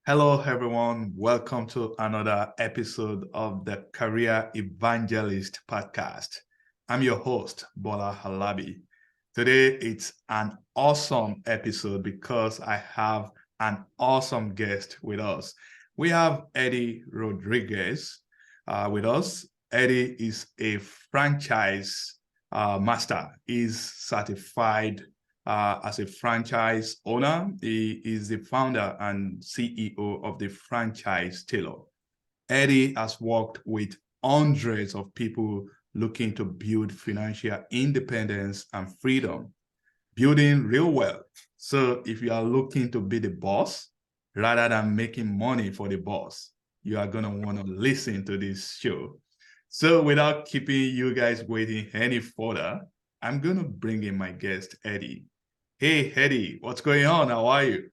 Hello, everyone. Welcome to another episode of the Career Evangelist podcast. I'm your host, Bola Halabi. Today, it's an awesome episode because I have an awesome guest with us. We have Eddie Rodriguez with us. Eddie is a franchise master. He's certified as a franchise owner. He is the founder and CEO of the Franchise Tailor. Eddie has worked with hundreds of people looking to build financial independence and freedom, building real wealth. So if you are looking to be the boss rather than making money for the boss, you are going to want to listen to this show. So without keeping you guys waiting any further, I'm going to bring in my guest, Eddie. Hey, Eddie, what's going on? How are you?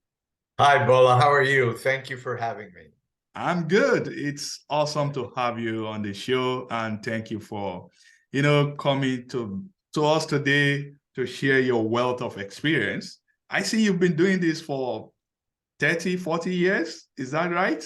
Hi, Bola. How are you? Thank you for having me. I'm good. It's awesome to have you on the show, and thank you for, coming to us today to share your wealth of experience. I see you've been doing this for 30, 40 years. Is that right?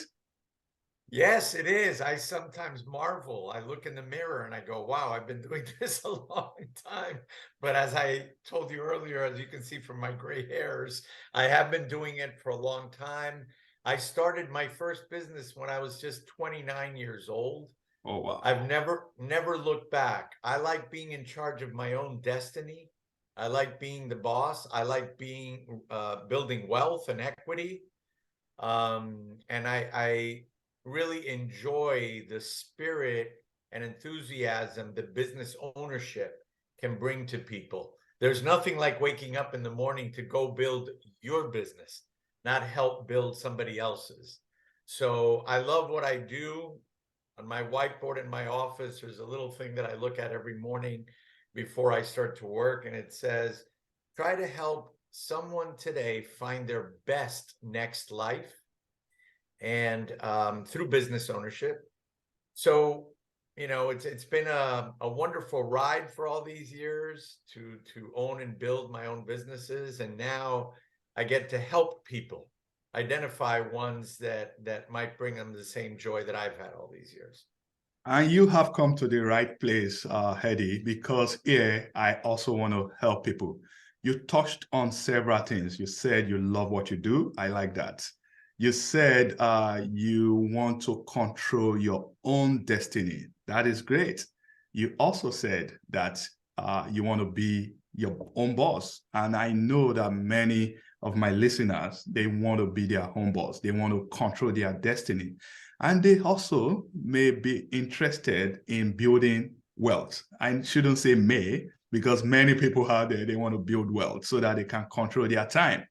Yes, it is. I sometimes marvel. I look in the mirror and I go, wow, I've been doing this a long time. But as I told you earlier, as you can see from my gray hairs, I have been doing it for a long time. I started my first business when I was just 29 years old. Oh, wow. I've never looked back. I like being in charge of my own destiny. I like being the boss. I like building wealth and equity. And I really enjoy the spirit and enthusiasm that business ownership can bring to people. There's nothing like waking up in the morning to go build your business, not help build somebody else's. So I love what I do. On my whiteboard in my office, there's a little thing that I look at every morning before I start to work, and it says, try to help someone today find their best next life and through business ownership. So, it's been a wonderful ride for all these years to own and build my own businesses. And now I get to help people identify ones that might bring them the same joy that I've had all these years. And you have come to the right place, Eddie, because here I also want to help people. You touched on several things. You said you love what you do. I like that. You said you want to control your own destiny. That is great. You also said that you want to be your own boss. And I know that many of my listeners, they want to be their own boss. They want to control their destiny. And they also may be interested in building wealth. I shouldn't say may, because many people out there, they want to build wealth so that they can control their time.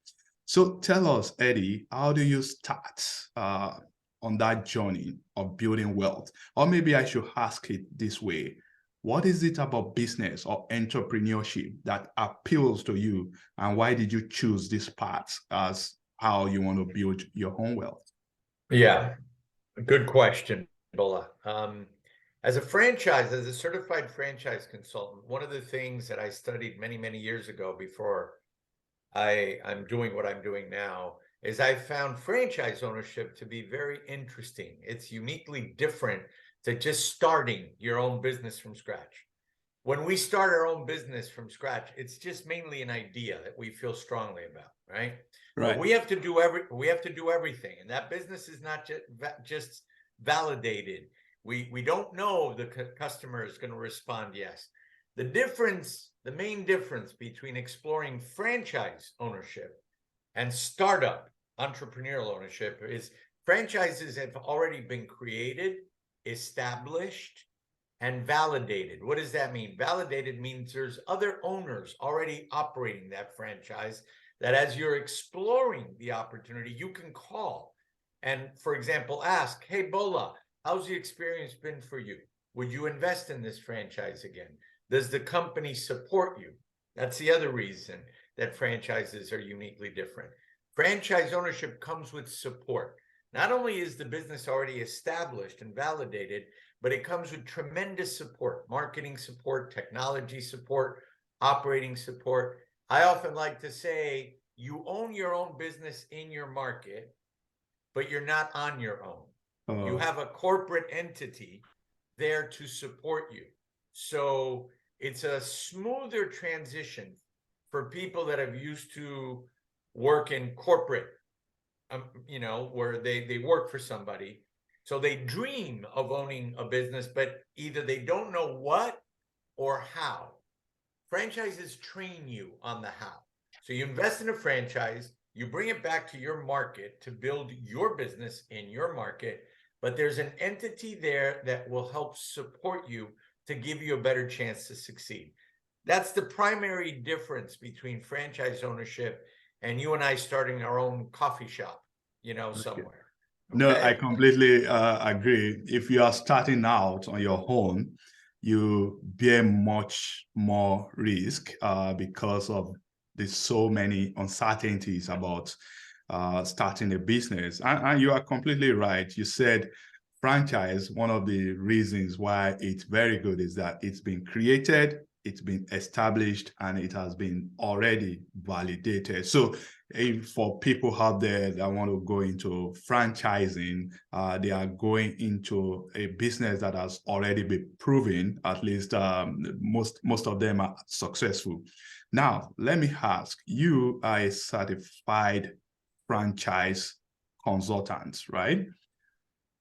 So tell us, Eddie, how do you start on that journey of building wealth? Or maybe I should ask it this way. What is it about business or entrepreneurship that appeals to you? And why did you choose this path as how you want to build your own wealth? Yeah, good question, Bola. As a certified franchise consultant, one of the things that I studied many, many years ago before I'm doing what I'm doing now is I found franchise ownership to be very interesting. It's uniquely different to just starting your own business from scratch. When we start our own business from scratch, it's just mainly an idea that we feel strongly about, right? But Right. we have to do everything, and that business is not just validated. We don't know the customer is going to respond yes. The main difference between exploring franchise ownership and startup entrepreneurial ownership is franchises have already been created, established, and validated. What does that mean? Validated means there's other owners already operating that franchise that as you're exploring the opportunity, you can call and, for example, ask, hey, Bola, how's the experience been for you? Would you invest in this franchise again? Does the company support you? That's the other reason that franchises are uniquely different. Franchise ownership comes with support. Not only is the business already established and validated, but it comes with tremendous support, marketing support, technology support, operating support. I often like to say you own your own business in your market, but you're not on your own. You Oh, have a corporate entity there to support you. So it's a smoother transition for people that have used to work in corporate, where they work for somebody. So they dream of owning a business, but either they don't know what or how. Franchises train you on the how. So you invest in a franchise, you bring it back to your market to build your business in your market, but there's an entity there that will help support you to give you a better chance to succeed. That's the primary difference between franchise ownership and you and I starting our own coffee shop, okay. somewhere. No, I Okay. completely agree. If you are starting out on your own, you bear much more risk because of the so many uncertainties about starting a business. And you are completely right. You said franchise, one of the reasons why it's very good is that it's been created, it's been established, and it has been already validated. So for people out there that want to go into franchising, they are going into a business that has already been proven. At least most of them are successful. Now, let me ask, you are a certified franchise consultant, right?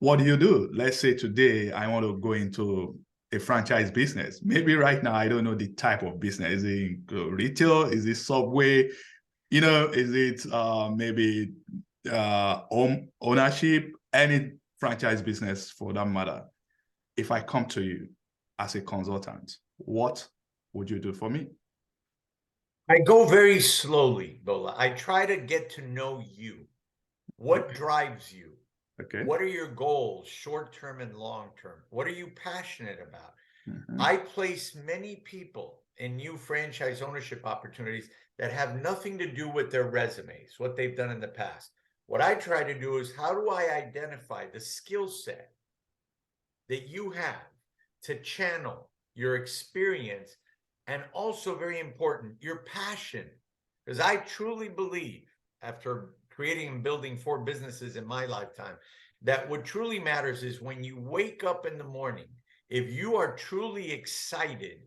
What do you do? Let's say today I want to go into a franchise business. Maybe right now I don't know the type of business. Is it retail? Is it Subway? Is it maybe home ownership? Any franchise business for that matter. If I come to you as a consultant, what would you do for me? I go very slowly, Bola. I try to get to know you. What Okay. drives you? Okay. What are your goals, short term and long term? What are you passionate about? Mm-hmm. I place many people in new franchise ownership opportunities that have nothing to do with their resumes, what they've done in the past. What I try to do is how do I identify the skill set that you have to channel your experience and also, very important, your passion. Because I truly believe, after creating and building 4 businesses in my lifetime, that what truly matters is when you wake up in the morning, if you are truly excited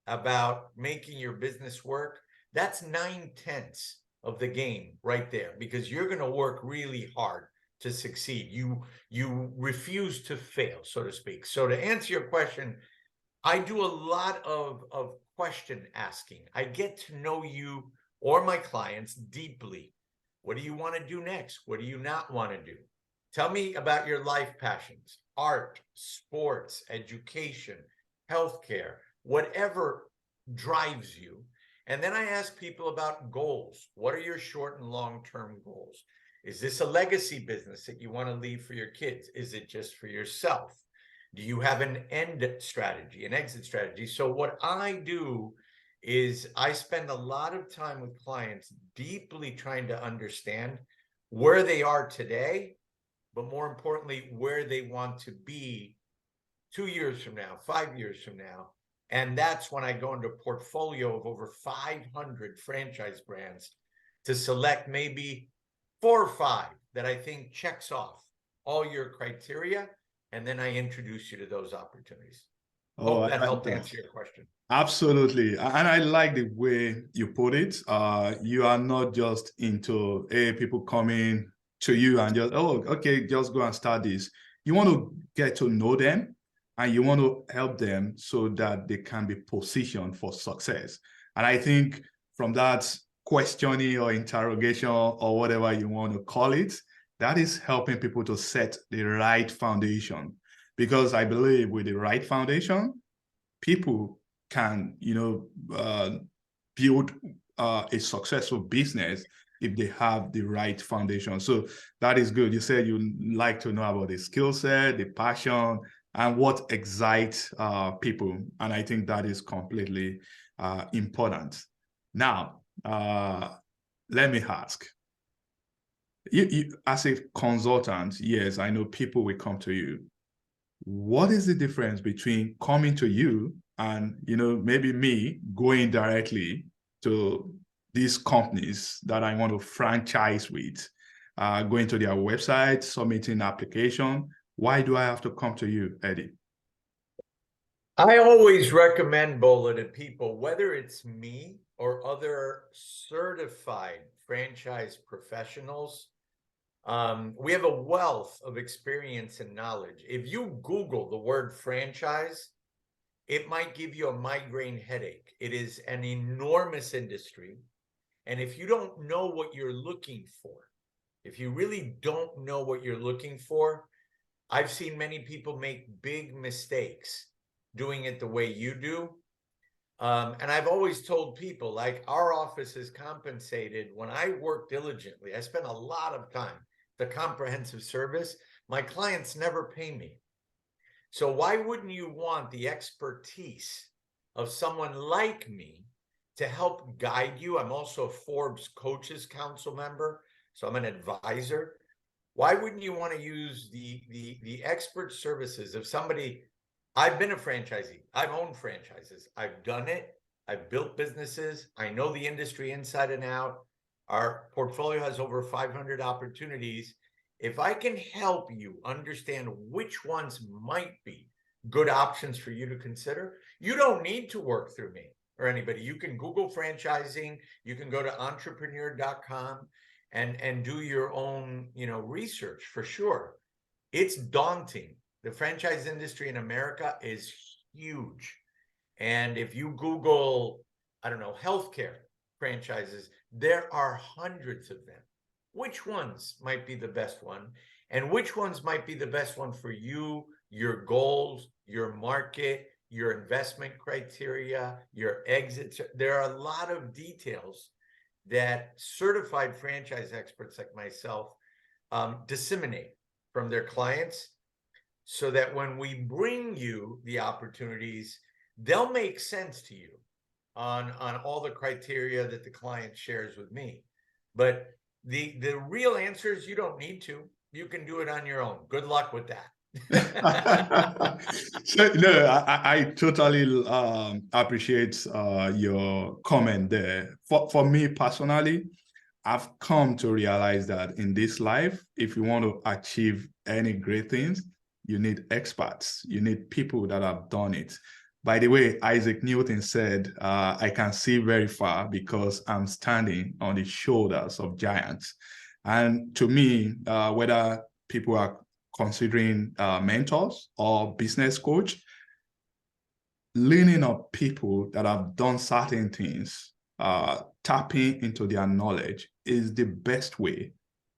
about making your business work, that's 9/10 of the game right there, because you're going to work really hard to succeed. You refuse to fail, so to speak. So to answer your question, I do a lot of question asking. I get to know you or my clients deeply. What do you want to do next? What do you not want to do? Tell me about your life passions, art, sports, education, healthcare, whatever drives you. And then I ask people about goals. What are your short and long-term goals? Is this a legacy business that you want to leave for your kids? Is it just for yourself? Do you have an end strategy, an exit strategy? So what I do is I spend a lot of time with clients deeply trying to understand where they are today, but more importantly, where they want to be 2 years from now, 5 years from now. And that's when I go into a portfolio of over 500 franchise brands to select maybe 4 or 5 that I think checks off all your criteria. And then I introduce you to those opportunities. Oh, Hope I that like helped that. answer your question. Absolutely. And I like the way you put it. You are not just into people coming to you and just, oh, okay, just go and start this. You want to get to know them and you want to help them so that they can be positioned for success. And I think from that questioning or interrogation or whatever you want to call it, that is helping people to set the right foundation. Because I believe with the right foundation, people can, build a successful business if they have the right foundation. So that is good. You said you like to know about the skill set, the passion, and what excites people. And I think that is completely important. Now, let me ask. As a consultant, yes, I know people will come to you. What is the difference between coming to you and maybe me going directly to these companies that I want to franchise with? going to their website, submitting application. Why do I have to come to you, Eddie? I always recommend, Bola, to people, whether it's me or other certified franchise professionals, we have a wealth of experience and knowledge. If you Google the word franchise, it might give you a migraine headache. It is an enormous industry. And if you don't know what you're looking for, if you really don't know what you're looking for, I've seen many people make big mistakes doing it the way you do. And I've always told people, like, our office is compensated. When I work diligently, I spend a lot of time, the comprehensive service, my clients never pay me. So why wouldn't you want the expertise of someone like me to help guide you? I'm also a Forbes Coaches Council member, so I'm an advisor. Why wouldn't you want to use the expert services of somebody? I've been a franchisee. I've owned franchises. I've done it. I've built businesses. I know the industry inside and out. Our portfolio has over 500 opportunities. If I can help you understand which ones might be good options for you to consider, you don't need to work through me or anybody. You can Google franchising. You can go to entrepreneurial.com and do your own, research for sure. It's daunting. The franchise industry in America is huge. And if you Google, I don't know, healthcare franchises, there are hundreds of them. Which ones might be the best one? And which ones might be the best one for you, your goals, your market, your investment criteria, your exits? There are a lot of details that certified franchise experts like myself disseminate from their clients, so that when we bring you the opportunities, they'll make sense to you on all the criteria that the client shares with me. But the real answer is you don't need to. You can do it on your own. Good luck with that. So, no, I totally appreciate your comment there. For me personally, I've come to realize that in this life, if you want to achieve any great things, you need experts. You need people that have done it. By the way, Isaac Newton said, I can see very far because I'm standing on the shoulders of giants. And to me, whether people are considering mentors or business coach, leaning on people that have done certain things, tapping into their knowledge is the best way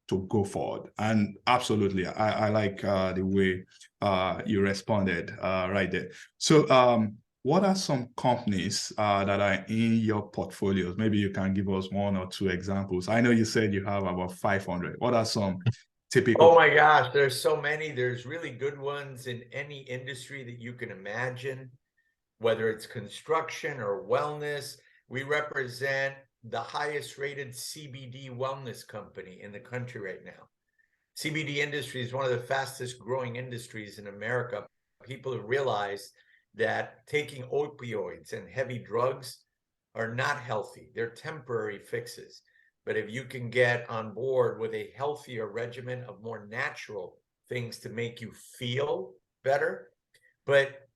to go forward. And absolutely, I like the way you responded right there. So what are some companies that are in your portfolios? Maybe you can give us one or two examples. I know you said you have about 500. What are some typical? Oh my gosh, there's so many. There's really good ones in any industry that you can imagine, whether it's construction or wellness. We represent the highest rated CBD wellness company in the country right now. CBD industry is one of the fastest growing industries in America. People have realized that taking opioids and heavy drugs are not healthy. They're temporary fixes. But if you can get on board with a healthier regimen of more natural things to make you feel better, but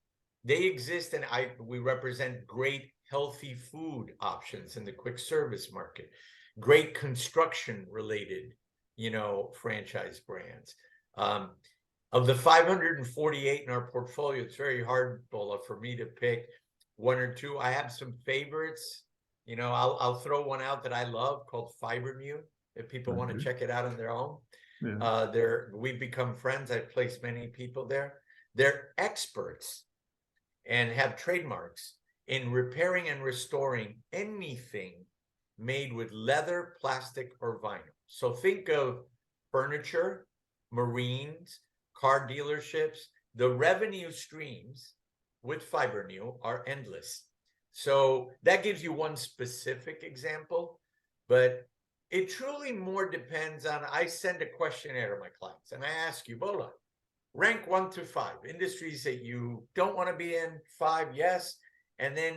they exist, and we represent great healthy food options in the quick service market, great construction related, franchise brands. Of the 548 in our portfolio, it's very hard, Bola, for me to pick one or two. I have some favorites. I'll throw one out that I love called Fibermune, if people want to check it out on their own. Yeah. We've become friends. I've placed many people there. They're experts and have trademarks in repairing and restoring anything made with leather, plastic, or vinyl. So think of furniture, marines, car dealerships. The revenue streams with Fibermune are endless. So that gives you one specific example, but it truly more depends on, I send a questionnaire to my clients and I ask you, Bola, rank 1 to 5 industries that you don't want to be in. 5, yes. And then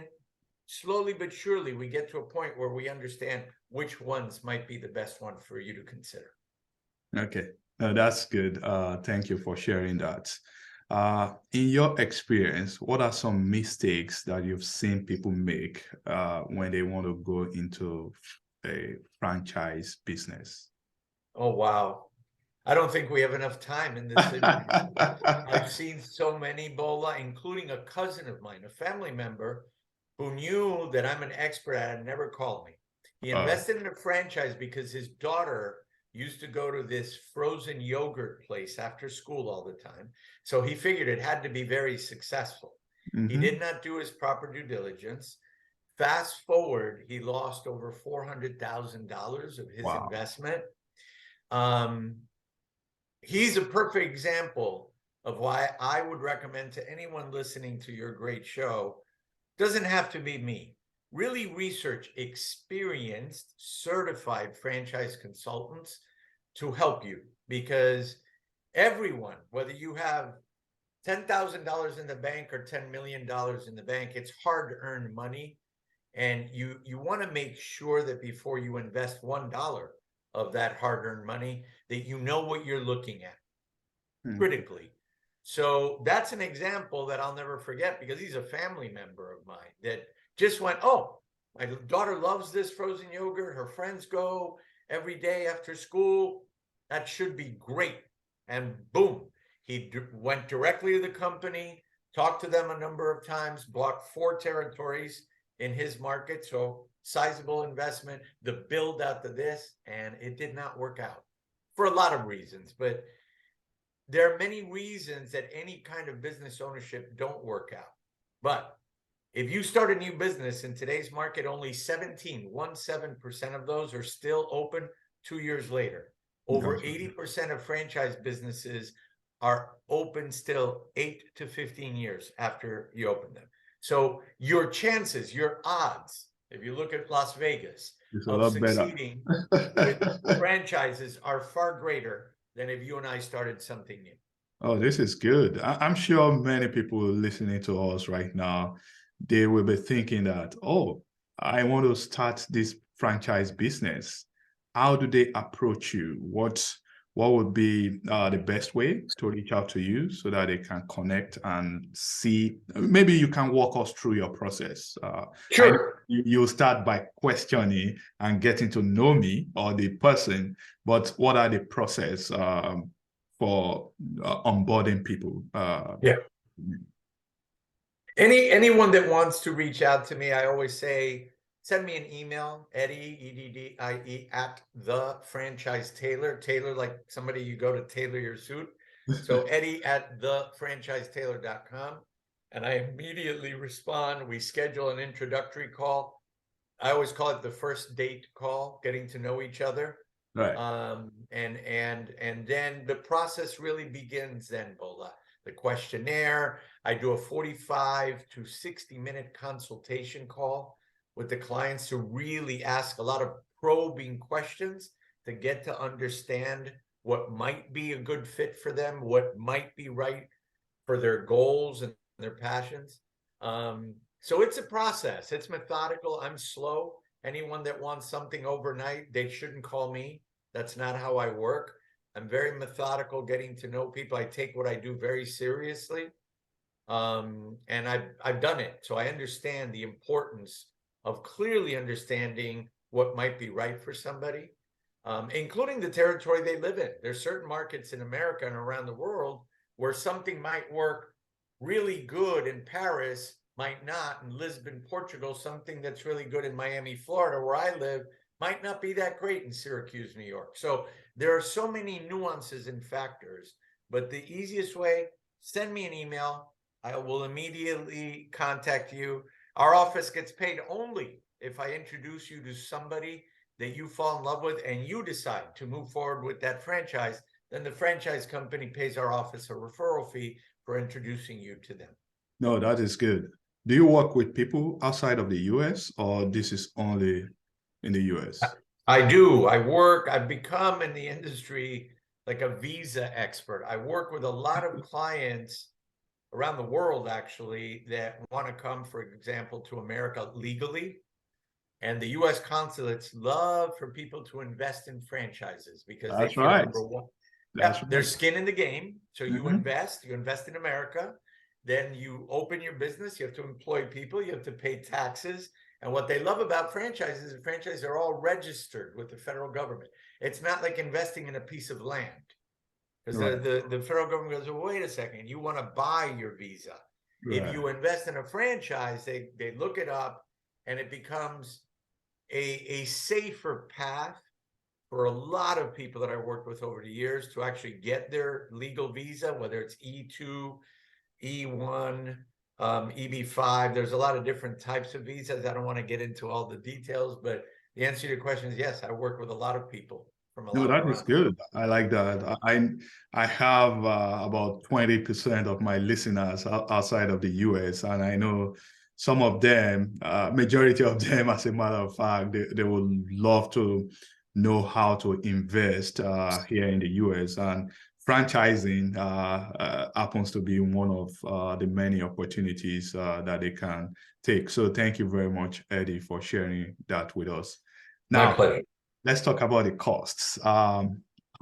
slowly but surely we get to a point where we understand which ones might be the best one for you to consider. Okay. No, that's good. Thank you for sharing that. In your experience, what are some mistakes that you've seen people make when they want to go into a franchise business? Oh, wow. I don't think we have enough time in this interview. I've seen so many, Bola, including a cousin of mine, a family member who knew that I'm an expert at it, never called me. He Oh, invested in a franchise because his daughter used to go to this frozen yogurt place after school all the time. So he figured it had to be very successful. He mm-hmm. did not do his proper due diligence. Fast forward, he lost over $400,000 of his Wow. investment. Um, he's a perfect example of why I would recommend to anyone listening to your great show, doesn't have to be me. Really research experienced, certified franchise consultants to help you, because everyone, whether you have $10,000 in the bank or $10 million in the bank, it's hard to earn money. And you want to make sure that before you invest $1 of that hard-earned money, that you know what you're looking at Mm. critically. So that's an example that I'll never forget, because he's a family member of mine that just went, oh, my daughter loves this frozen yogurt. Her friends go every day after school. That should be great. And boom, he went directly to the company, talked to them a number of times, blocked 4 territories in his market. So sizable investment, the build out to this, and it did not work out for a lot of reasons. But there are many reasons that any kind of business ownership don't work out. But if you start a new business in today's market, only 17% of those are still open 2 years later. Over Gotcha. 80% of franchise businesses are open still 8 to 15 years after you open them. So your chances, your odds, if you look at Las Vegas, It's a of lot better. succeeding with franchises are far greater than if you and I started something new. Oh, this is good. I'm sure many people listening to us right now, they will be thinking that, oh, I want to start this franchise business. How do they approach you? What would be the best way to reach out to you so that they can connect and see? Maybe you can walk us through your process. I know Sure. you start by questioning and getting to know me or the person, but what are the process? For onboarding people. Yeah. Anyone that wants to reach out to me, I always say, send me an email, Eddie, EDDIE, at the Franchise Tailor. Tailor, like somebody you go to tailor your suit. So Eddie at thefranchisetailor.com. And I immediately respond. We schedule an introductory call. I always call it the first date call, getting to know each other. Right. And then the process really begins then, Bola. The questionnaire, I do a 45 to 60-minute consultation call with the clients to really ask a lot of probing questions to get to understand what might be a good fit for them, what might be right for their goals and their passions. So it's a process. It's methodical. I'm slow. Anyone that wants something overnight, they shouldn't call me. That's not how I work. I'm very methodical, getting to know people. I take what I do very seriously. And I've done it. So I understand the importance of clearly understanding what might be right for somebody, including the territory they live in. There's certain markets in America and around the world where something might work really good in Paris, might not in Lisbon, Portugal. Something that's really good in Miami, Florida, where I live, might not be that great in Syracuse, New York. So there are so many nuances and factors, but the easiest way, send me an email. I will immediately contact you. Our office gets paid only if I introduce you to somebody that you fall in love with and you decide to move forward with that franchise. Then the franchise company pays our office a referral fee for introducing you to them. No, that is good. Do you work with people outside of the US or this is only in the US? I do. I've become in the industry like a visa expert. I work with a lot of clients around the world, actually, that want to come, for example, to America legally. And the U.S. consulates love for people to invest in franchises because they That's feel, right. number one, That's yeah, there's right. skin in the game. So you Mhm. invest in America, then you open your business, you have to employ people, you have to pay taxes. And what they love about franchises is franchises are all registered with the federal government. It's not like investing in a piece of land. Because Right. the federal government goes, well, wait a second, you want to buy your visa. If Right. you invest in a franchise, they look it up and it becomes a safer path for a lot of people that I worked with over the years to actually get their legal visa, whether it's E2, E1, EB5. There's a lot of different types of visas. I don't want to get into all the details, but the answer to your question is yes, I work with a lot of people from a No, lot that is around. good. I like that. I have about 20% of my listeners outside of the US, and I know some of them, majority of them, as a matter of fact, they would love to know how to invest here in the US. And franchising happens to be one of the many opportunities that they can take. So thank you very much, Eddie, for sharing that with us. My Now, pleasure. let's talk about the costs.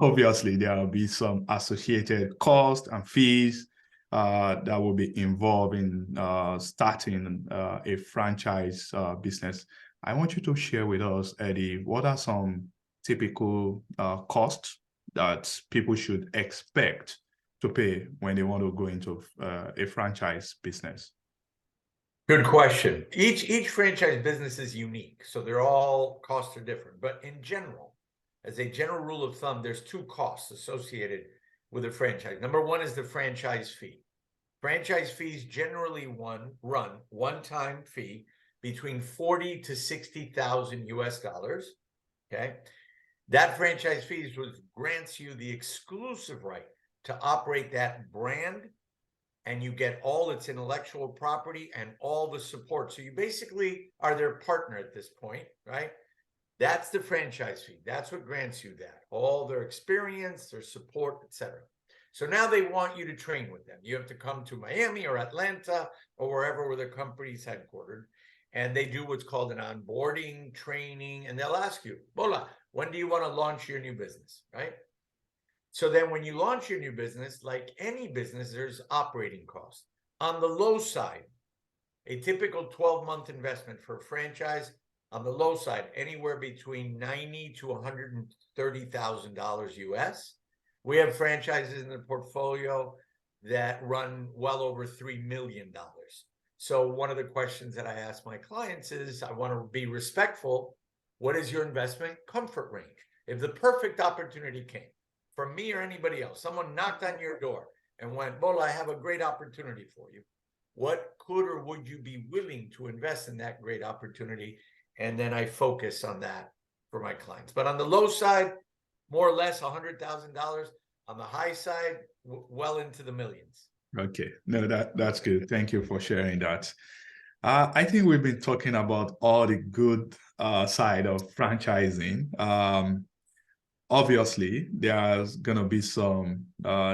Obviously, there will be some associated costs and fees that will be involved in starting a franchise business. I want you to share with us, Eddie, what are some typical costs that people should expect to pay when they want to go into a franchise business? Good question. Each franchise business is unique, so they're all costs are different. But in general, as a general rule of thumb, there's two costs associated with a franchise. Number one is the franchise fee. Franchise fees generally run one-time fee between 40 to 60,000 US dollars. Okay. That franchise fees grants you the exclusive right to operate that brand, and you get all its intellectual property and all the support. So you basically are their partner at this point, right? That's the franchise fee. That's what grants you that. All their experience, their support, etc. So now they want you to train with them. You have to come to Miami or Atlanta or wherever where the company's headquartered. And they do what's called an onboarding training. And they'll ask you, Bola, when do you want to launch your new business, right? So then when you launch your new business, like any business, there's operating costs. On the low side, a typical 12-month investment for a franchise, on the low side, anywhere between $90,000 to $130,000 US. We have franchises in the portfolio that run well over $3 million. So one of the questions that I ask my clients is, I want to be respectful. What is your investment comfort range? If the perfect opportunity came, from me or anybody else, someone knocked on your door and went, Bola, I have a great opportunity for you. What could or would you be willing to invest in that great opportunity? And then I focus on that for my clients. But on the low side, more or less $100,000. On the high side, well into the millions. Okay, no, that's good. Thank you for sharing that. I think we've been talking about all the good side of franchising. Obviously, there's going to be some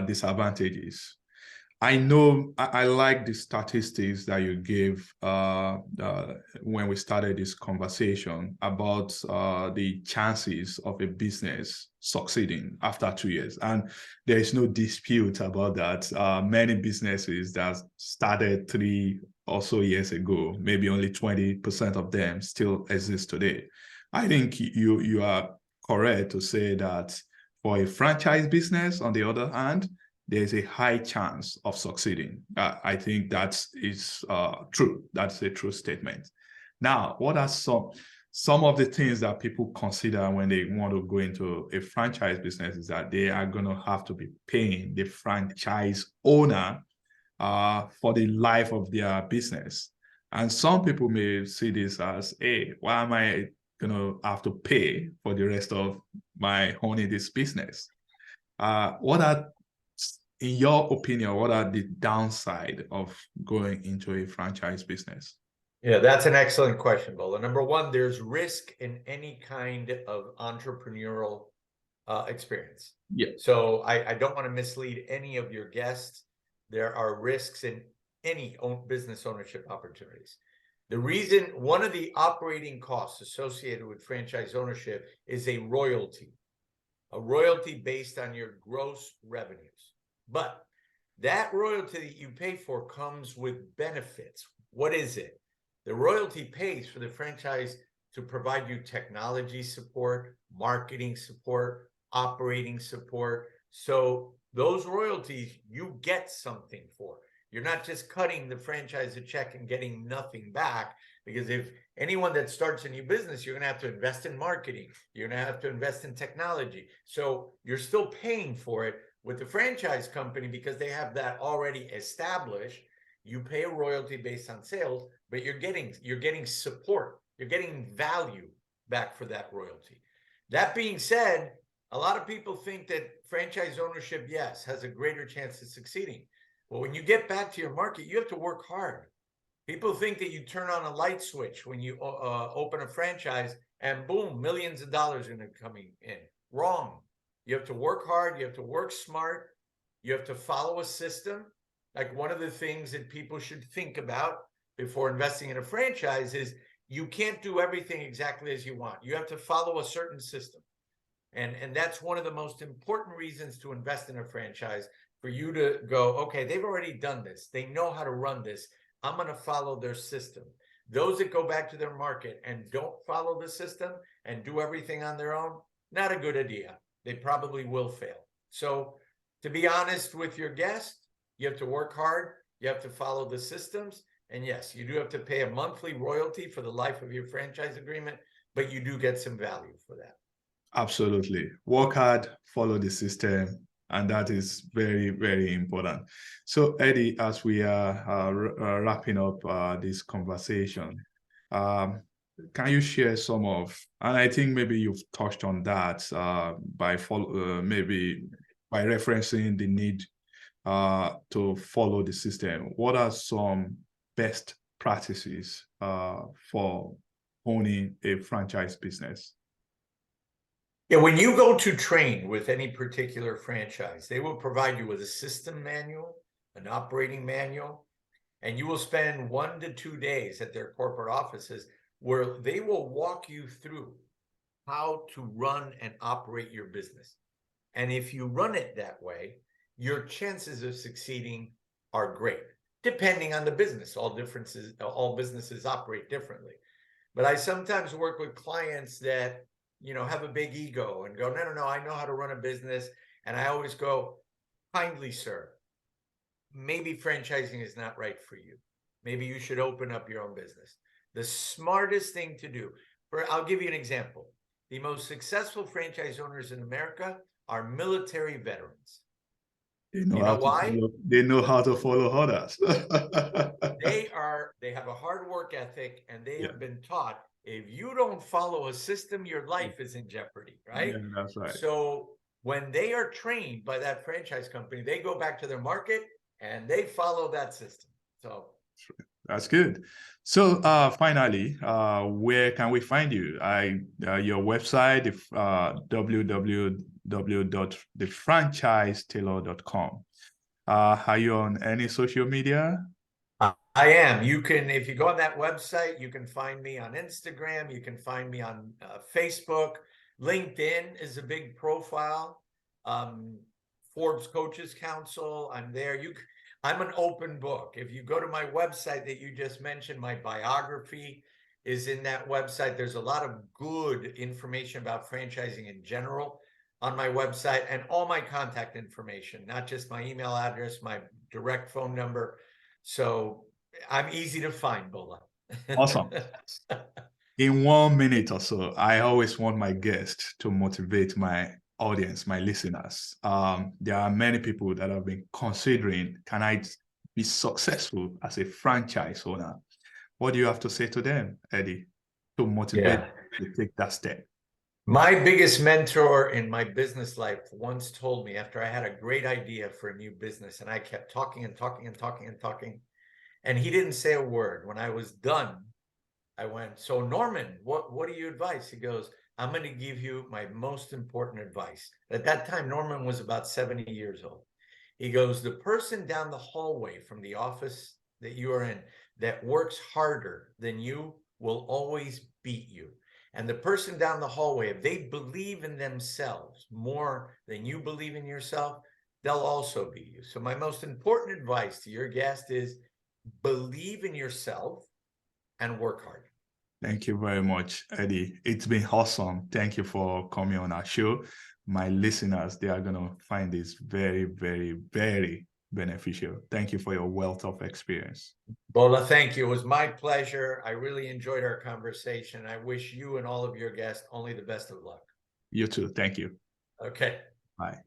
disadvantages. I know I like the statistics that you gave when we started this conversation about the chances of a business succeeding after 2 years. And there is no dispute about that. Many businesses that started 3 or so years ago, maybe only 20% of them still exist today. I think you are correct to say that for a franchise business, on the other hand, there's a high chance of succeeding. I think that is true. That's a true statement. Now, what are some of the things that people consider when they want to go into a franchise business is that they are going to have to be paying the franchise owner for the life of their business. And some people may see this as, hey, why am I going to have to pay for the rest of my owning this business? What are, in your opinion, what are the downside of going into a franchise business? Yeah, that's an excellent question, Bola. Number one, there's risk in any kind of entrepreneurial experience. Yeah. So I don't want to mislead any of your guests. There are risks in any business ownership opportunities. One of the operating costs associated with franchise ownership is a royalty based on your gross revenues. But that royalty that you pay for comes with benefits. What is it? The royalty pays for the franchise to provide you technology support, marketing support, operating support. So those royalties, you get something for. You're not just cutting the franchise a check and getting nothing back. Because if anyone that starts a new business, you're going to have to invest in marketing. You're going to have to invest in technology. So you're still paying for it with the franchise company because they have that already established. You pay a royalty based on sales, but you're getting support. You're getting value back for that royalty. That being said, a lot of people think that franchise ownership, yes, has a greater chance of succeeding. Well, when you get back to your market, you have to work hard. People think that you turn on a light switch when you open a franchise and boom, millions of dollars are going to come in. Wrong. You have to work hard. You have to work smart. You have to follow a system. Like one of the things that people should think about before investing in a franchise is you can't do everything exactly as you want. You have to follow a certain system. And that's one of the most important reasons to invest in a franchise, for you to go, okay, they've already done this. They know how to run this. I'm going to follow their system. Those that go back to their market and don't follow the system and do everything on their own, not a good idea. They probably will fail. So to be honest with your guest, you have to work hard. You have to follow the systems. And yes, you do have to pay a monthly royalty for the life of your franchise agreement, but you do get some value for that. Absolutely. Work hard, follow the system, and that is very, very important. So, Eddie, as we are wrapping up this conversation, can you share some of, and I think maybe you've touched on that maybe by referencing the need to follow the system. What are some best practices for owning a franchise business? Yeah, when you go to train with any particular franchise, they will provide you with a system manual, an operating manual, and you will spend 1 to 2 days at their corporate offices where they will walk you through how to run and operate your business. And if you run it that way, your chances of succeeding are great, depending on the business. All businesses operate differently. But I sometimes work with clients that have a big ego and go, no, I know how to run a business. And I always go, kindly, sir, maybe franchising is not right for you. Maybe you should open up your own business. The smartest thing to do, I'll give you an example. The most successful franchise owners in America are military veterans. They know how to follow others. They have a hard work ethic, and they have been taught, if you don't follow a system, your life is in jeopardy, right? Yeah, that's right. So when they are trained by that franchise company, they go back to their market and they follow that system. So that's good. So finally, where can we find you? Your website, www.thefranchisetailor.com. Are you on any social media? I am. If you go on that website, you can find me on Instagram. You can find me on Facebook. LinkedIn is a big profile. Forbes Coaches Council, I'm there. I'm an open book. If you go to my website that you just mentioned, my biography is in that website. There's a lot of good information about franchising in general on my website, and all my contact information, not just my email address, my direct phone number. So I'm easy to find, Bola. Awesome. In 1 minute or so, I always want my guests to motivate my audience, my listeners. There are many people that have been considering, can I be successful as a franchise owner? What do you have to say to them, Eddie, to motivate them to take that step? My biggest mentor in my business life once told me, after I had a great idea for a new business, and I kept talking and talking and talking and talking, and he didn't say a word. When I was done, I went, so Norman, what do you advise? He goes, I'm going to give you my most important advice. At that time, Norman was about 70 years old. He goes, the person down the hallway from the office that you are in that works harder than you will always beat you. And the person down the hallway, if they believe in themselves more than you believe in yourself, they'll also beat you. So my most important advice to your guest is believe in yourself and work hard. Thank you very much, Eddie. It's been awesome. Thank you for coming on our show. My listeners, they are going to find this very, very, very beneficial. Thank you for your wealth of experience. Bola, thank you. It was my pleasure. I really enjoyed our conversation. I wish you and all of your guests only the best of luck. You too. Thank you. Okay. Bye.